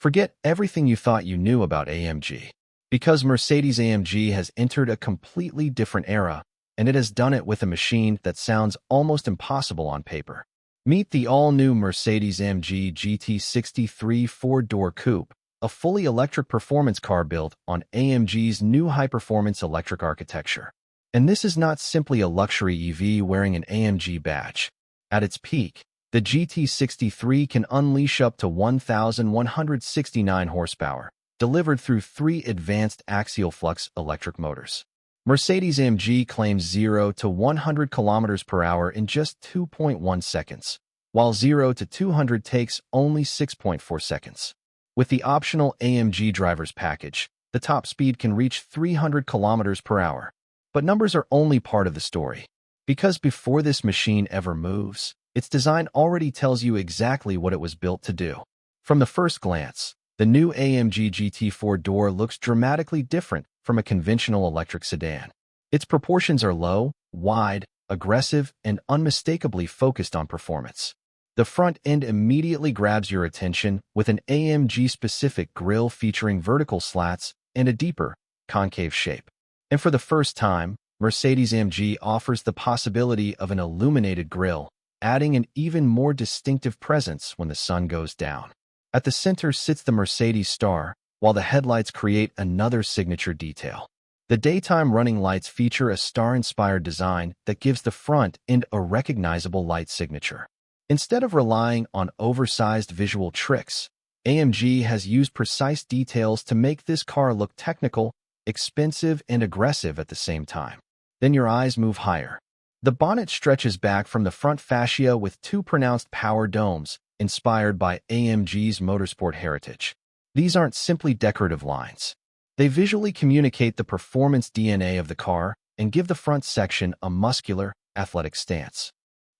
Forget everything you thought you knew about AMG. Because Mercedes-AMG has entered a completely different era, and it has done it with a machine that sounds almost impossible on paper. Meet the all-new Mercedes-AMG GT 63 four-door coupe, a fully electric performance car built on AMG's new high-performance electric architecture. And this is not simply a luxury EV wearing an AMG badge. At its peak, the GT63 can unleash up to 1,169 horsepower, delivered through 3 advanced axial flux electric motors. Mercedes-AMG claims 0 to 100 km per hour in just 2.1 seconds, while 0 to 200 takes only 6.4 seconds. With the optional AMG driver's package, the top speed can reach 300 km per hour. But numbers are only part of the story. Because before this machine ever moves, its design already tells you exactly what it was built to do. From the first glance, the new AMG GT four-door looks dramatically different from a conventional electric sedan. Its proportions are low, wide, aggressive, and unmistakably focused on performance. The front end immediately grabs your attention with an AMG-specific grille featuring vertical slats and a deeper, concave shape. And for the first time, Mercedes-AMG offers the possibility of an illuminated grille, adding an even more distinctive presence when the sun goes down. At the center sits the Mercedes star, while the headlights create another signature detail. The daytime running lights feature a star-inspired design that gives the front end a recognizable light signature. Instead of relying on oversized visual tricks, AMG has used precise details to make this car look technical, expensive, and aggressive at the same time. Then your eyes move higher. The bonnet stretches back from the front fascia with 2 pronounced power domes, inspired by AMG's motorsport heritage. These aren't simply decorative lines. They visually communicate the performance DNA of the car and give the front section a muscular, athletic stance.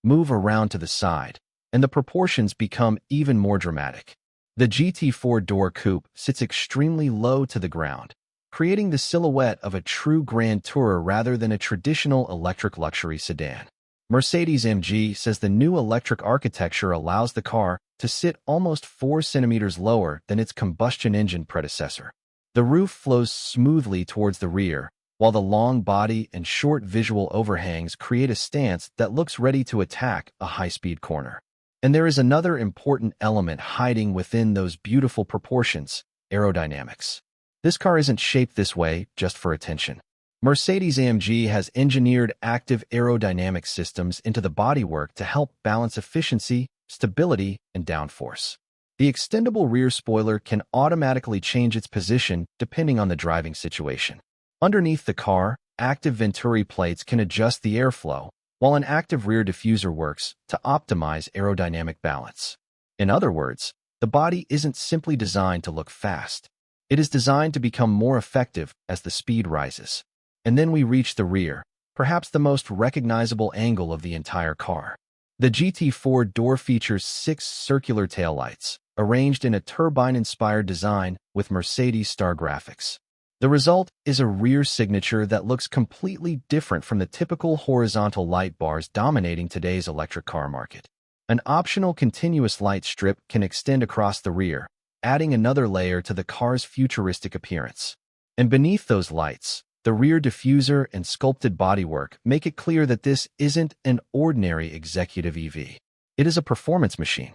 Move around to the side, and the proportions become even more dramatic. The GT four-door coupe sits extremely low to the ground, creating the silhouette of a true grand tourer rather than a traditional electric luxury sedan. Mercedes-AMG says the new electric architecture allows the car to sit almost 4 centimeters lower than its combustion engine predecessor. The roof flows smoothly towards the rear, while the long body and short visual overhangs create a stance that looks ready to attack a high-speed corner. And there is another important element hiding within those beautiful proportions: aerodynamics. This car isn't shaped this way just for attention. Mercedes-AMG has engineered active aerodynamic systems into the bodywork to help balance efficiency, stability, and downforce. The extendable rear spoiler can automatically change its position depending on the driving situation. Underneath the car, active venturi plates can adjust the airflow, while an active rear diffuser works to optimize aerodynamic balance. In other words, the body isn't simply designed to look fast. It is designed to become more effective as the speed rises. And then we reach the rear, perhaps the most recognizable angle of the entire car. The GT four-door features 6 circular taillights, arranged in a turbine-inspired design with Mercedes star graphics. The result is a rear signature that looks completely different from the typical horizontal light bars dominating today's electric car market. An optional continuous light strip can extend across the rear, adding another layer to the car's futuristic appearance. And beneath those lights, the rear diffuser and sculpted bodywork make it clear that this isn't an ordinary executive EV. It is a performance machine.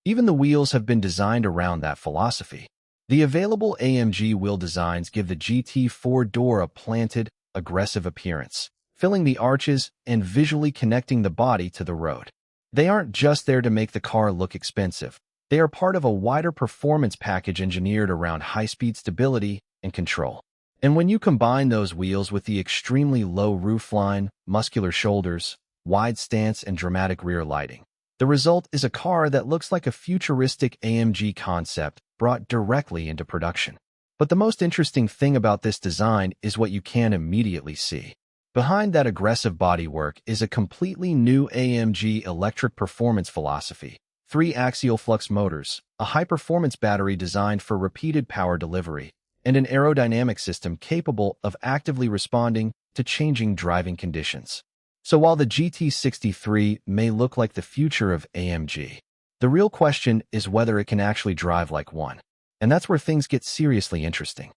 Even the wheels have been designed around that philosophy. The available AMG wheel designs give the GT four-door a planted, aggressive appearance, filling the arches and visually connecting the body to the road. They aren't just there to make the car look expensive. They are part of a wider performance package engineered around high-speed stability and control. And when you combine those wheels with the extremely low roofline, muscular shoulders, wide stance, and dramatic rear lighting, the result is a car that looks like a futuristic AMG concept brought directly into production. But the most interesting thing about this design is what you can immediately see. Behind that aggressive bodywork is a completely new AMG electric performance philosophy: 3 axial flux motors, a high-performance battery designed for repeated power delivery, and an aerodynamic system capable of actively responding to changing driving conditions. So while the GT63 may look like the future of AMG, the real question is whether it can actually drive like one. And that's where things get seriously interesting.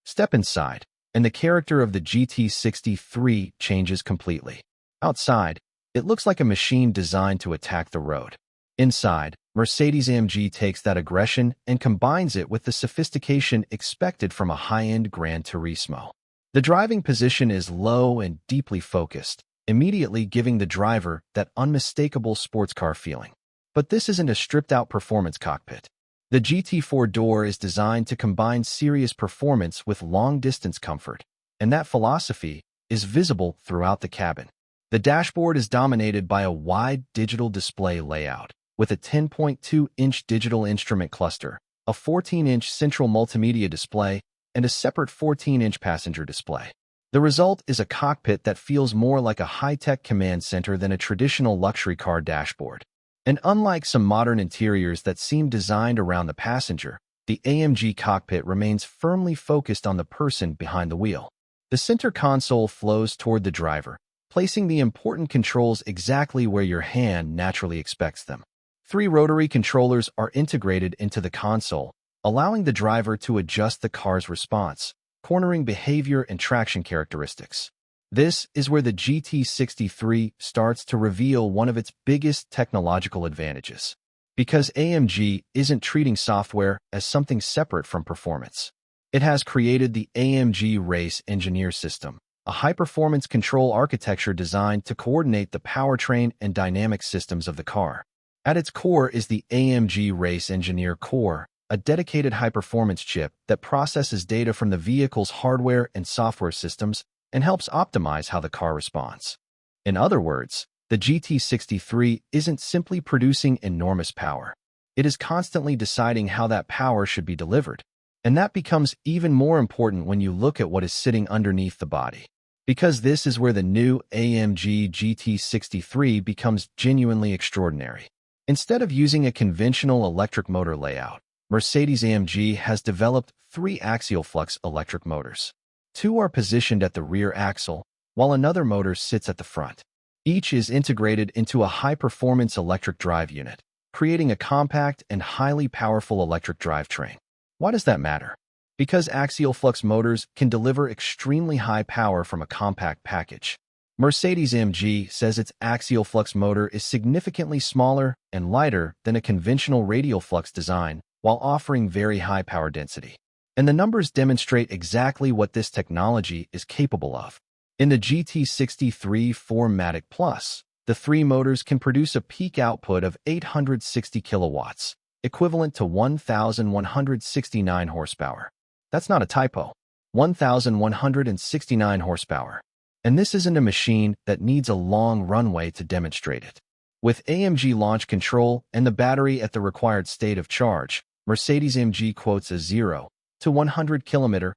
Step inside, and the character of the GT63 changes completely. Outside, it looks like a machine designed to attack the road. Inside, Mercedes-AMG takes that aggression and combines it with the sophistication expected from a high-end Gran Turismo. The driving position is low and deeply focused, immediately giving the driver that unmistakable sports car feeling. But this isn't a stripped-out performance cockpit. The GT4 door is designed to combine serious performance with long-distance comfort, and that philosophy is visible throughout the cabin. The dashboard is dominated by a wide digital display layout, with a 10.2-inch digital instrument cluster, a 14-inch central multimedia display, and a separate 14-inch passenger display. The result is a cockpit that feels more like a high-tech command center than a traditional luxury car dashboard. And unlike some modern interiors that seem designed around the passenger, the AMG cockpit remains firmly focused on the person behind the wheel. The center console flows toward the driver, placing the important controls exactly where your hand naturally expects them. 3 rotary controllers are integrated into the console, allowing the driver to adjust the car's response, cornering behavior and traction characteristics. This is where the GT63 starts to reveal one of its biggest technological advantages. Because AMG isn't treating software as something separate from performance. It has created the AMG Race Engineer System, a high-performance control architecture designed to coordinate the powertrain and dynamic systems of the car. At its core is the AMG Race Engineer Core, a dedicated high-performance chip that processes data from the vehicle's hardware and software systems and helps optimize how the car responds. In other words, the GT63 isn't simply producing enormous power. It is constantly deciding how that power should be delivered. And that becomes even more important when you look at what is sitting underneath the body. Because this is where the new AMG GT63 becomes genuinely extraordinary. Instead of using a conventional electric motor layout, Mercedes-AMG has developed 3 axial flux electric motors. 2 are positioned at the rear axle, while another motor sits at the front. Each is integrated into a high-performance electric drive unit, creating a compact and highly powerful electric drivetrain. Why does that matter? Because axial flux motors can deliver extremely high power from a compact package. Mercedes-AMG says its axial flux motor is significantly smaller and lighter than a conventional radial flux design, while offering very high power density. And the numbers demonstrate exactly what this technology is capable of. In the GT63 4MATIC Plus, the 3 motors can produce a peak output of 860 kilowatts, equivalent to 1,169 horsepower. That's not a typo. 1,169 horsepower. And this isn't a machine that needs a long runway to demonstrate it. With AMG launch control and the battery at the required state of charge, Mercedes-AMG quotes a 0 to 100 km/h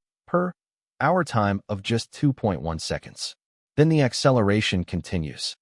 time of just 2.1 seconds. Then the acceleration continues.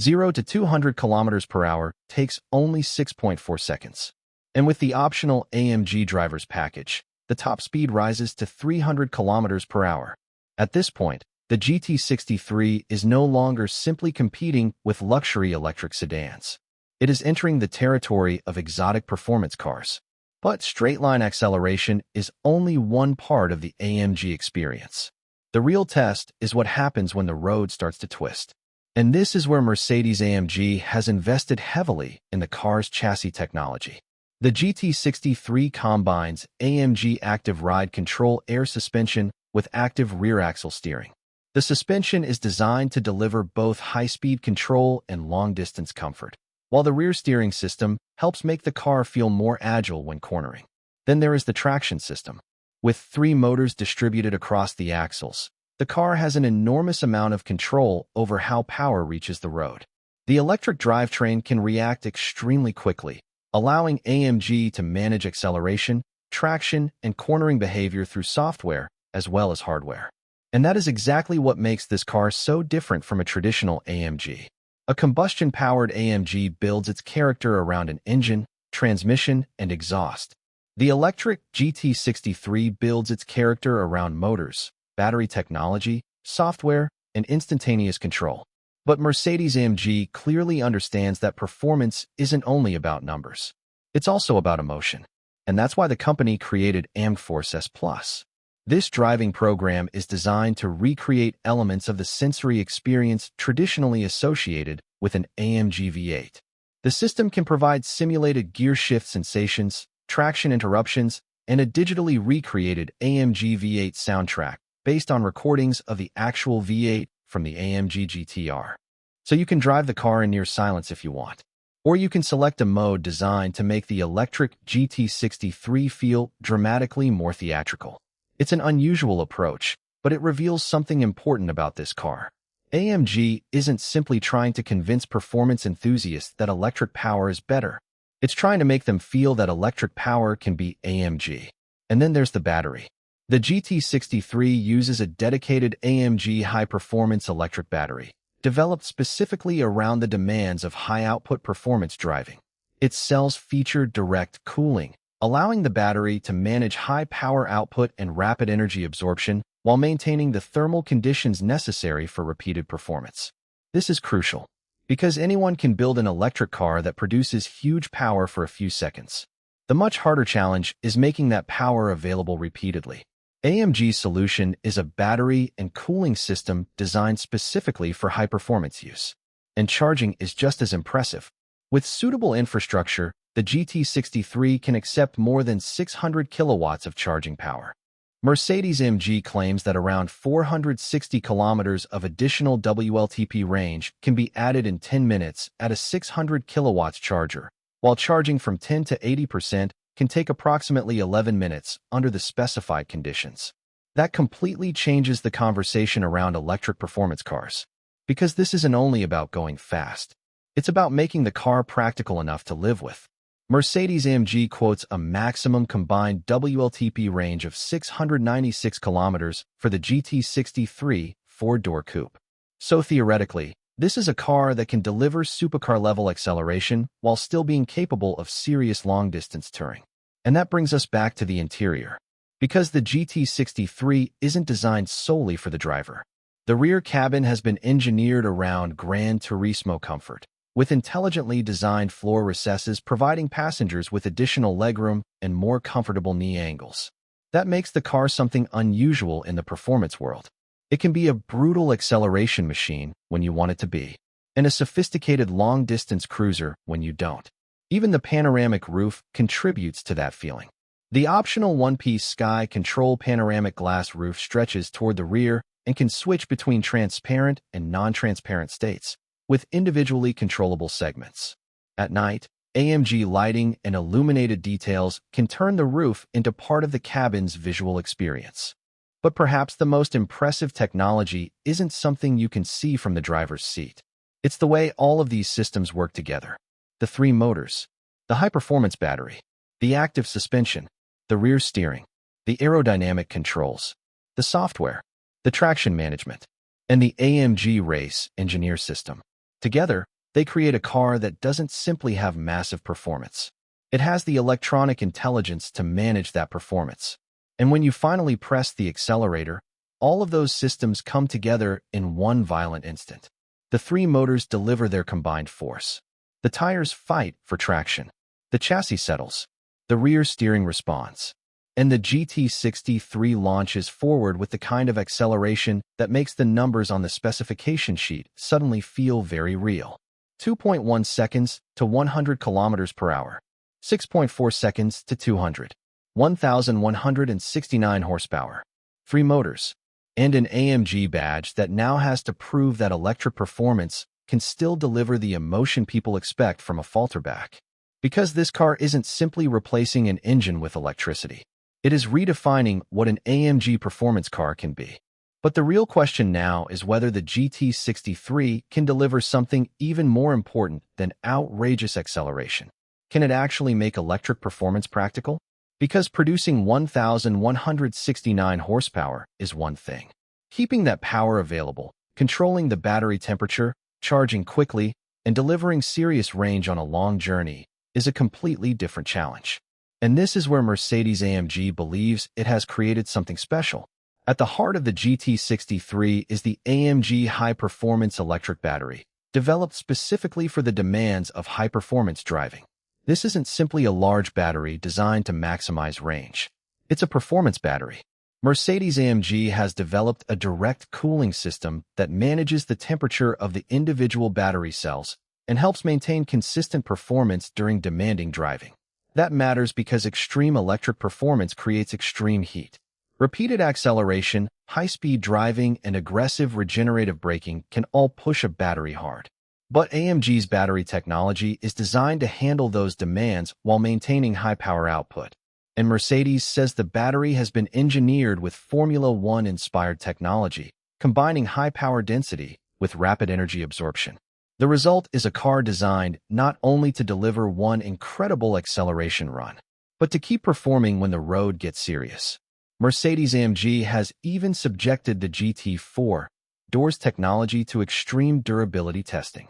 0 to 200 km/h takes only 6.4 seconds. And with the optional AMG driver's package, the top speed rises to 300 km/h. At this point, the GT63 is no longer simply competing with luxury electric sedans. It is entering the territory of exotic performance cars. But straight-line acceleration is only one part of the AMG experience. The real test is what happens when the road starts to twist. And this is where Mercedes-AMG has invested heavily in the car's chassis technology. The GT63 combines AMG Active Ride Control air suspension with active rear axle steering. The suspension is designed to deliver both high-speed control and long-distance comfort, while the rear steering system helps make the car feel more agile when cornering. Then there is the traction system. With 3 motors distributed across the axles, the car has an enormous amount of control over how power reaches the road. The electric drivetrain can react extremely quickly, allowing AMG to manage acceleration, traction, and cornering behavior through software as well as hardware. And that is exactly what makes this car so different from a traditional AMG. A combustion-powered AMG builds its character around an engine, transmission, and exhaust. The electric GT63 builds its character around motors, battery technology, software, and instantaneous control. But Mercedes-AMG clearly understands that performance isn't only about numbers. It's also about emotion. and that's why the company created AMG S Plus. This driving program is designed to recreate elements of the sensory experience traditionally associated with an AMG V8. The system can provide simulated gear shift sensations, traction interruptions, and a digitally recreated AMG V8 soundtrack based on recordings of the actual V8 from the AMG GTR. So you can drive the car in near silence if you want. Or you can select a mode designed to make the electric GT63 feel dramatically more theatrical. It's an unusual approach, but it reveals something important about this car. AMG isn't simply trying to convince performance enthusiasts that electric power is better. It's trying to make them feel that electric power can be AMG. And then there's the battery. The GT63 uses a dedicated AMG high-performance electric battery, developed specifically around the demands of high-output performance driving. Its cells feature direct cooling, allowing the battery to manage high power output and rapid energy absorption while maintaining the thermal conditions necessary for repeated performance. This is crucial, because anyone can build an electric car that produces huge power for a few seconds. The much harder challenge is making that power available repeatedly. AMG's solution is a battery and cooling system designed specifically for high-performance use. And charging is just as impressive. With suitable infrastructure, the GT63 can accept more than 600 kilowatts of charging power. Mercedes-AMG claims that around 460 kilometers of additional WLTP range can be added in 10 minutes at a 600 kilowatts charger, while charging from 10 to 80% can take approximately 11 minutes under the specified conditions. That completely changes the conversation around electric performance cars. Because this isn't only about going fast. It's about making the car practical enough to live with. Mercedes-AMG quotes a maximum combined WLTP range of 696 kilometers for the GT63 four-door coupe. So theoretically, this is a car that can deliver supercar-level acceleration while still being capable of serious long-distance touring. And that brings us back to the interior. Because the GT63 isn't designed solely for the driver. The rear cabin has been engineered around Gran Turismo comfort, with intelligently designed floor recesses providing passengers with additional legroom and more comfortable knee angles. That makes the car something unusual in the performance world. It can be a brutal acceleration machine when you want it to be, and a sophisticated long-distance cruiser when you don't. Even the panoramic roof contributes to that feeling. The optional one-piece Sky Control panoramic glass roof stretches toward the rear and can switch between transparent and non-transparent states, with individually controllable segments. At night, AMG lighting and illuminated details can turn the roof into part of the cabin's visual experience. But perhaps the most impressive technology isn't something you can see from the driver's seat. It's the way all of these systems work together. The three motors, the high-performance battery, the active suspension, the rear steering, the aerodynamic controls, the software, the traction management, and the AMG Race Engineer system. Together, they create a car that doesn't simply have massive performance. It has the electronic intelligence to manage that performance. And when you finally press the accelerator, all of those systems come together in one violent instant. The three motors deliver their combined force. The tires fight for traction. The chassis settles. The rear steering responds. And the GT63 launches forward with the kind of acceleration that makes the numbers on the specification sheet suddenly feel very real. 2.1 seconds to 100 kilometers per hour. 6.4 seconds to 200. 1,169 horsepower. 3 motors. And an AMG badge that now has to prove that electric performance can still deliver the emotion people expect from a falterback. Because this car isn't simply replacing an engine with electricity. It is redefining what an AMG performance car can be. But the real question now is whether the GT63 can deliver something even more important than outrageous acceleration. Can it actually make electric performance practical? Because producing 1,169 horsepower is one thing. Keeping that power available, controlling the battery temperature, charging quickly, and delivering serious range on a long journey is a completely different challenge. And this is where Mercedes-AMG believes it has created something special. At the heart of the GT63 is the AMG high-performance electric battery, developed specifically for the demands of high-performance driving. This isn't simply a large battery designed to maximize range. It's a performance battery. Mercedes-AMG has developed a direct cooling system that manages the temperature of the individual battery cells and helps maintain consistent performance during demanding driving. That matters because extreme electric performance creates extreme heat. Repeated acceleration, high-speed driving, and aggressive regenerative braking can all push a battery hard. But AMG's battery technology is designed to handle those demands while maintaining high power output. And Mercedes says the battery has been engineered with Formula One-inspired technology, combining high power density with rapid energy absorption. The result is a car designed not only to deliver one incredible acceleration run, but to keep performing when the road gets serious. Mercedes-AMG has even subjected the GT4 doors technology to extreme durability testing.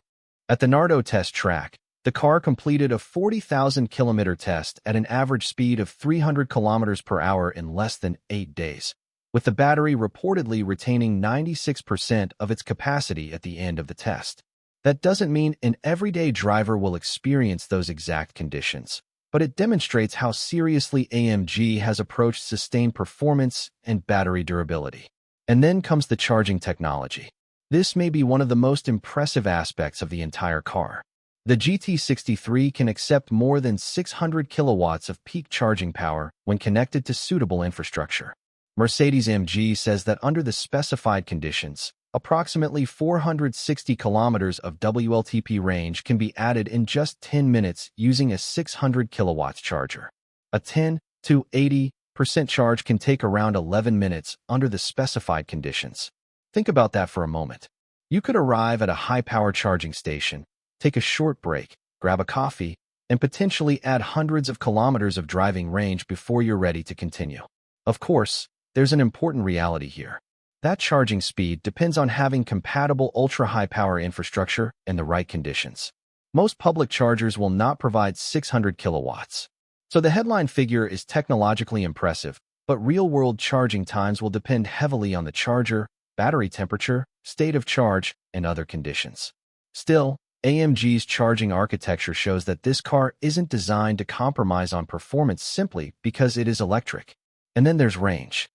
At the Nardo test track, the car completed a 40,000-kilometer test at an average speed of 300 kilometers per hour in less than 8 days, with the battery reportedly retaining 96% of its capacity at the end of the test. That doesn't mean an everyday driver will experience those exact conditions, but it demonstrates how seriously AMG has approached sustained performance and battery durability. And then comes the charging technology. This may be one of the most impressive aspects of the entire car. The GT63 can accept more than 600 kilowatts of peak charging power when connected to suitable infrastructure. Mercedes-AMG says that under the specified conditions, approximately 460 kilometers of WLTP range can be added in just 10 minutes using a 600 kilowatts charger. A 10 to 80% charge can take around 11 minutes under the specified conditions. Think about that for a moment. You could arrive at a high-power charging station, take a short break, grab a coffee, and potentially add hundreds of kilometers of driving range before you're ready to continue. Of course, there's an important reality here. That charging speed depends on having compatible ultra-high power infrastructure and the right conditions. Most public chargers will not provide 600 kilowatts. So the headline figure is technologically impressive, but real-world charging times will depend heavily on the charger, battery temperature, state of charge, and other conditions. Still, AMG's charging architecture shows that this car isn't designed to compromise on performance simply because it is electric. And then there's range.